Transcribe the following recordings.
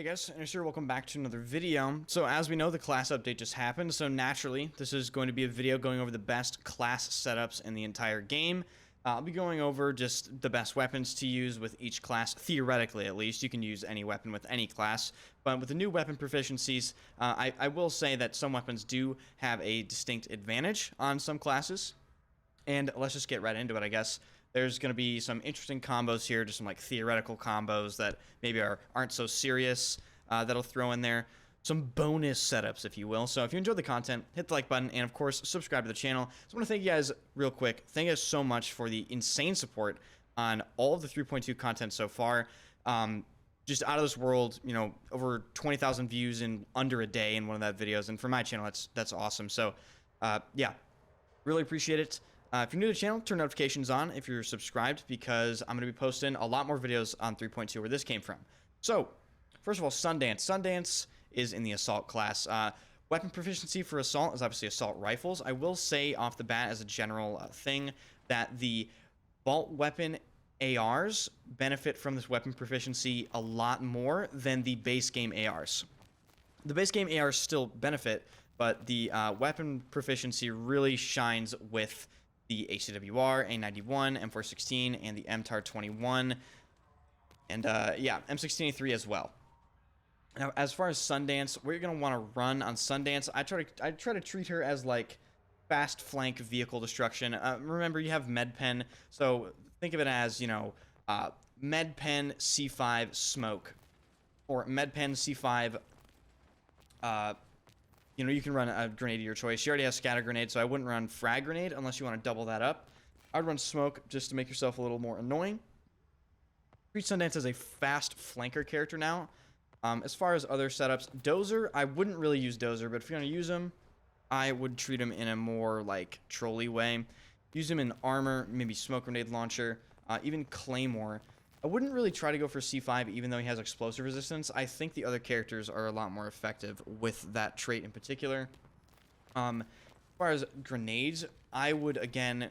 Hey guys, and sure, welcome back to another video. So as we know, the class update just happened, so naturally, this is going to be a video going over the best class setups in the entire game. I'll be going over just the best weapons to use with each class, theoretically at least. You can use any weapon with any class, but with the new weapon proficiencies, I will say that some weapons do have a distinct advantage on some classes. And let's just get right into it, I guess. There's going to be some interesting combos here, just some like theoretical combos that maybe aren't so serious that'll throw in there. Some bonus setups, if you will. So if you enjoyed the content, hit the like button, and of course, subscribe to the channel. So I want to thank you guys real quick. Thank you guys so much for the insane support on all of the 3.2 content so far. Just out of this world, you know, over 20,000 views in under a day in one of that videos. And for my channel, that's awesome. So yeah, really appreciate it. If you're new to the channel, turn notifications on if you're subscribed, because I'm going to be posting a lot more videos on 3.2 where this came from. So, first of all, Sundance. Sundance is in the Assault class. Weapon proficiency for Assault is obviously Assault Rifles. I will say off the bat as a general thing that the Vault Weapon ARs benefit from this weapon proficiency a lot more than the base game ARs. The base game ARs still benefit, but the weapon proficiency really shines with the HCWR, A91, M416, and the MTAR-21, and yeah, M16A3 as well. Now, as far as Sundance, what you're gonna want to run on Sundance, I try to treat her as like fast flank vehicle destruction. Remember, you have Medpen, so think of it as, you know, Medpen C5 smoke, or Medpen C5. You know, you can run a grenade of your choice. She already has scatter grenade, so I wouldn't run frag grenade unless you want to double that up. I'd run smoke just to make yourself a little more annoying. Treat Sundance as a fast flanker character now. As far as other setups, Dozer, I wouldn't really use Dozer, but if you're going to use him, I would treat him in a more like trolley way. Use him in armor, maybe smoke grenade launcher, even Claymore. I wouldn't really try to go for C5 even though he has explosive resistance. I think the other characters are a lot more effective with that trait in particular. As far as grenades, I would again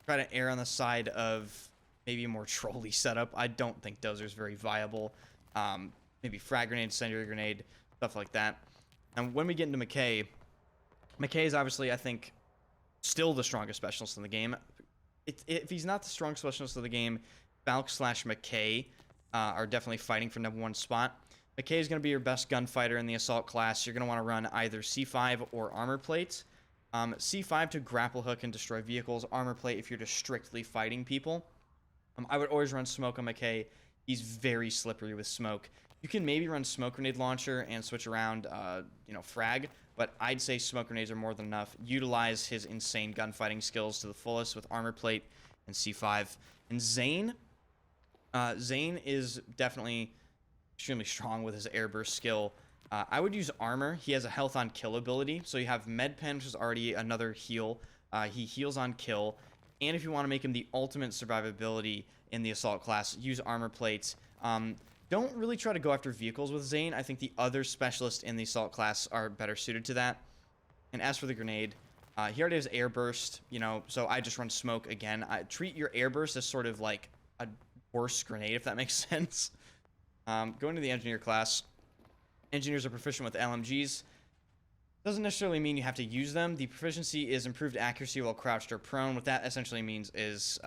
try to err on the side of maybe a more trolley setup. I don't think Dozer is very viable. Maybe frag grenade, incendiary grenade, stuff like that. And when we get into McKay, McKay is obviously, I think, still the strongest specialist in the game. If he's not the strongest specialist of the game, Falk / McKay are definitely fighting for #1 spot. McKay is going to be your best gunfighter in the Assault class. You're going to want to run either C5 or Armor Plate. C5 to grapple hook and destroy vehicles. Armor Plate if you're just strictly fighting people. I would always run Smoke on McKay. He's very slippery with Smoke. You can maybe run Smoke Grenade Launcher and switch around, you know, Frag, but I'd say Smoke Grenades are more than enough. Utilize his insane gunfighting skills to the fullest with Armor Plate and C5. And Zane... Zane is definitely extremely strong with his airburst skill. I would use armor. He has a health on kill ability. So you have Medpen, which is already another heal. He heals on kill. And if you want to make him the ultimate survivability in the Assault class, use armor plates. Don't really try to go after vehicles with Zane. I think the other specialists in the Assault class are better suited to that. And as for the grenade, he already has airburst, you know, so I just run smoke again. Treat your airburst as sort of like a worse grenade, if that makes sense. Going to the engineer class, engineers are proficient with LMGs. Doesn't necessarily mean you have to use them. The proficiency is improved accuracy while crouched or prone. What that essentially means is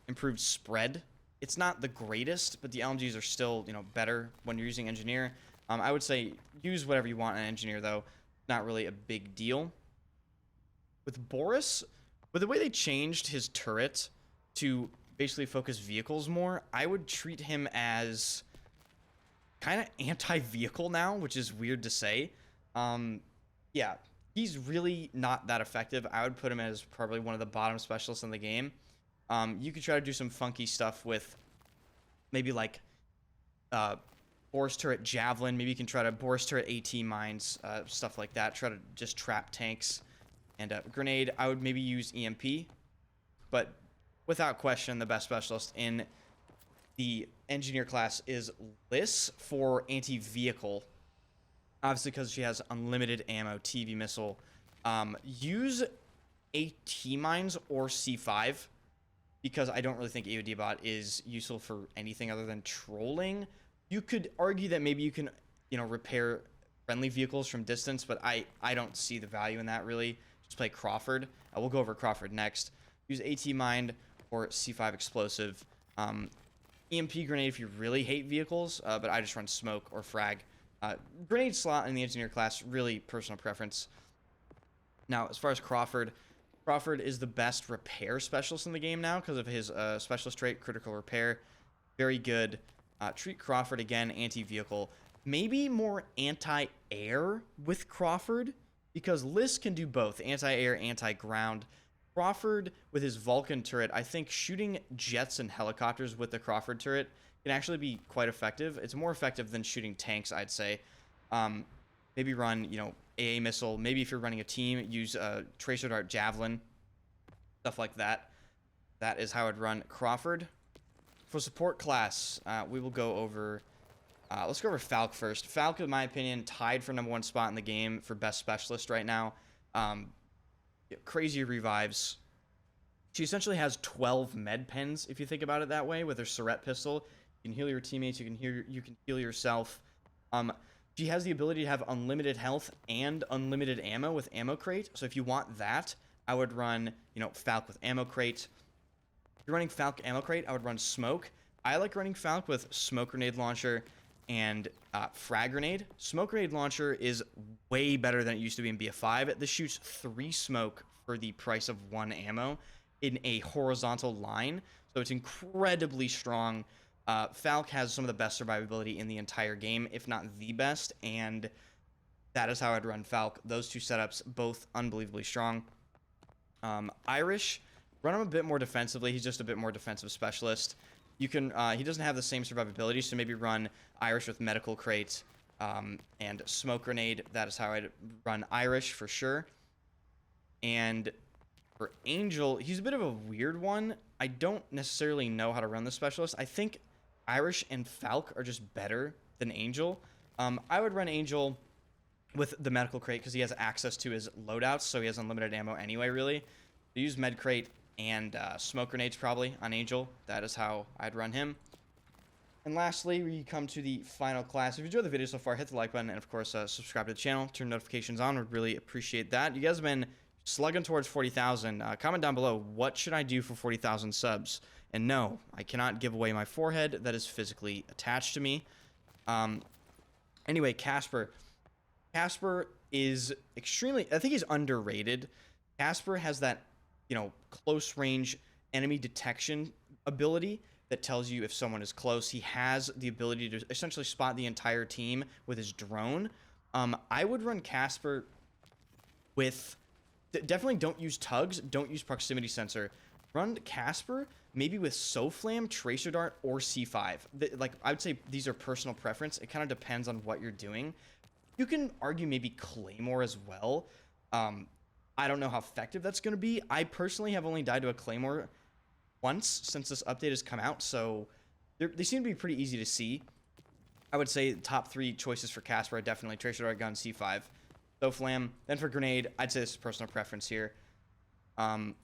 improved spread. It's not the greatest, but the LMGs are still, you know, better when you're using engineer. I would say use whatever you want in engineer, though. Not really a big deal. With Boris, with the way they changed his turret to basically focus vehicles more, I would treat him as kind of anti-vehicle now, which is weird to say. Yeah, he's really not that effective. I would put him as probably one of the bottom specialists in the game. You could try to do some funky stuff with maybe like Boris turret javelin. Maybe you can try to Boris turret AT mines, stuff like that. Try to just trap tanks. And grenade, I would maybe use EMP, but without question, the best specialist in the engineer class is Liz for anti-vehicle. Obviously, because she has unlimited ammo, TV missile. Use AT mines or C5, because I don't really think AOD bot is useful for anything other than trolling. You could argue that maybe you can repair friendly vehicles from distance, but I don't see the value in that really. Just play Crawford. We'll go over Crawford next. Use AT Mind or C5 Explosive. EMP Grenade if you really hate vehicles, but I just run Smoke or Frag. Grenade slot in the Engineer class, really personal preference. Now, as far as Crawford is the best repair specialist in the game now because of his specialist trait, Critical Repair. Very good. Treat Crawford, again, anti-vehicle. Maybe more anti-air with Crawford, because Liss can do both, anti-air, anti-ground. Crawford, with his Vulcan turret, I think shooting jets and helicopters with the Crawford turret can actually be quite effective. It's more effective than shooting tanks, I'd say. Maybe run, AA missile. Maybe if you're running a team, use Tracer Dart Javelin. Stuff like that. That is how I'd run Crawford. For support class, we will go over... let's go over Falk first. Falk, in my opinion, tied for #1 spot in the game for best specialist right now. Crazy revives. She essentially has 12 med pens, if you think about it that way, with her Sabrent pistol. You can heal your teammates. You can heal yourself. She has the ability to have unlimited health and unlimited ammo with Ammo Crate. So if you want that, I would run, Falk with Ammo Crate. If you're running Falk Ammo Crate, I would run Smoke. I like running Falk with Smoke Grenade Launcher and Frag Grenade. Smoke Grenade Launcher is way better than it used to be in BF5. This shoots 3 smoke for the price of 1 ammo in a horizontal line, so it's incredibly strong. Falk has some of the best survivability in the entire game, if not the best, and that is how I'd run Falk. Those two setups, both unbelievably strong. Irish, run him a bit more defensively. He's just a bit more defensive specialist. You can, he doesn't have the same survivability, so maybe run Irish with Medical Crate and Smoke Grenade. That is how I'd run Irish for sure. And for Angel, he's a bit of a weird one. I don't necessarily know how to run the specialist. I think Irish and Falk are just better than Angel. I would run Angel with the Medical Crate because he has access to his loadouts, so he has unlimited ammo anyway, really. Use Med Crate and Smoke Grenades probably on Angel. That is how I'd run him. And lastly, we come to the final class. If you enjoyed the video so far, hit the like button and, of course, subscribe to the channel. Turn notifications on. Would really appreciate that. You guys have been slugging towards 40,000. Comment down below, what should I do for 40,000 subs? And no, I cannot give away my forehead. That is physically attached to me. Anyway, Casper. Casper is extremely... I think he's underrated. Casper has that, close range enemy detection ability that tells you if someone is close. He has the ability to essentially spot the entire team with his drone. I would run Casper with... Definitely don't use tugs. Don't use proximity sensor. Run Casper maybe with SoFlam, Tracer Dart, or C5. I would say these are personal preference. It kind of depends on what you're doing. You can argue maybe Claymore as well. I don't know how effective that's going to be. I personally have only died to a Claymore once since this update has come out, so they seem to be pretty easy to see. I would say the top 3 choices for Casper are definitely Tracer Dart, Gun, C5. SoFlam. Then for Grenade, I'd say this is personal preference here. Moving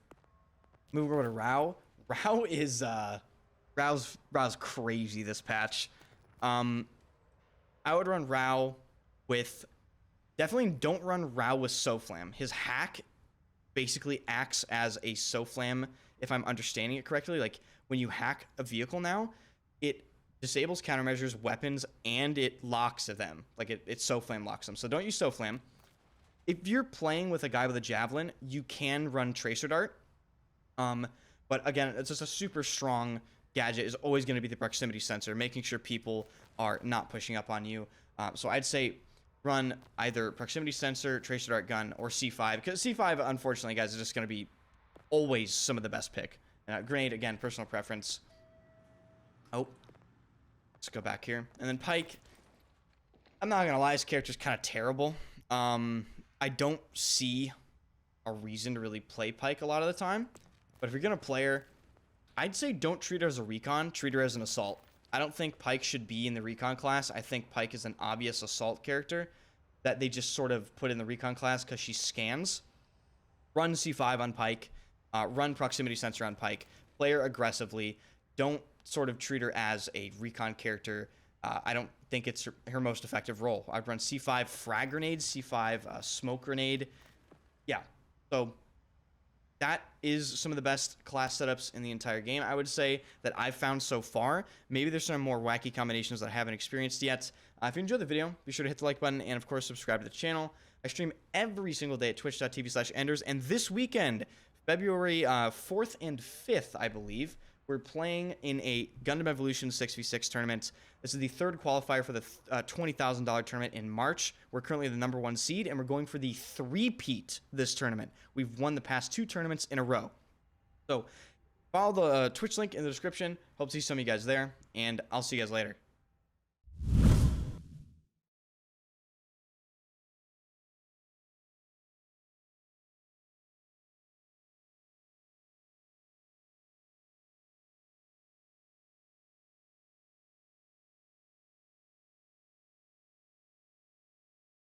over to Rao. Rao is Rao's crazy this patch. I would run Rao with... Definitely don't run Rao with SoFlam. His hack basically acts as a SoFlam, if I'm understanding it correctly. Like, when you hack a vehicle now, it disables countermeasures, weapons, and it locks them. Like, it SoFlam locks them. So don't use SoFlam. If you're playing with a guy with a Javelin, you can run Tracer Dart. But again, it's just a super strong gadget is always going to be the proximity sensor, making sure people are not pushing up on you. So I'd say run either proximity sensor, Tracer Dart gun, or C5. Because C5, unfortunately, guys, is just going to be always some of the best pick. Grenade, again, personal preference. Oh. Let's go back here. And then Pike. I'm not going to lie, his character's kind of terrible. I don't see a reason to really play Pike a lot of the time. But if you're going to play her, I'd say don't treat her as a recon. Treat her as an assault. I don't think Pike should be in the recon class. I think Pike is an obvious assault character that they just sort of put in the recon class because she scans. Run C5 on Pike. Run proximity sensor on Pike. Play her aggressively. Don't sort of treat her as a recon character. I don't think it's her most effective role. I'd run C5 frag grenade, C5 smoke grenade. Yeah, so that is some of the best class setups in the entire game, I would say, that I've found so far. Maybe there's some more wacky combinations that I haven't experienced yet. If you enjoyed the video, be sure to hit the like button and, of course, subscribe to the channel. I stream every single day at twitch.tv/enders, and this weekend, February 4th and 5th, I believe, we're playing in a Gundam Evolution 6v6 tournament. This is the third qualifier for the $20,000 tournament in March. We're currently the #1 seed, and we're going for the three-peat this tournament. We've won the past 2 tournaments in a row. So follow the Twitch link in the description. Hope to see some of you guys there, and I'll see you guys later.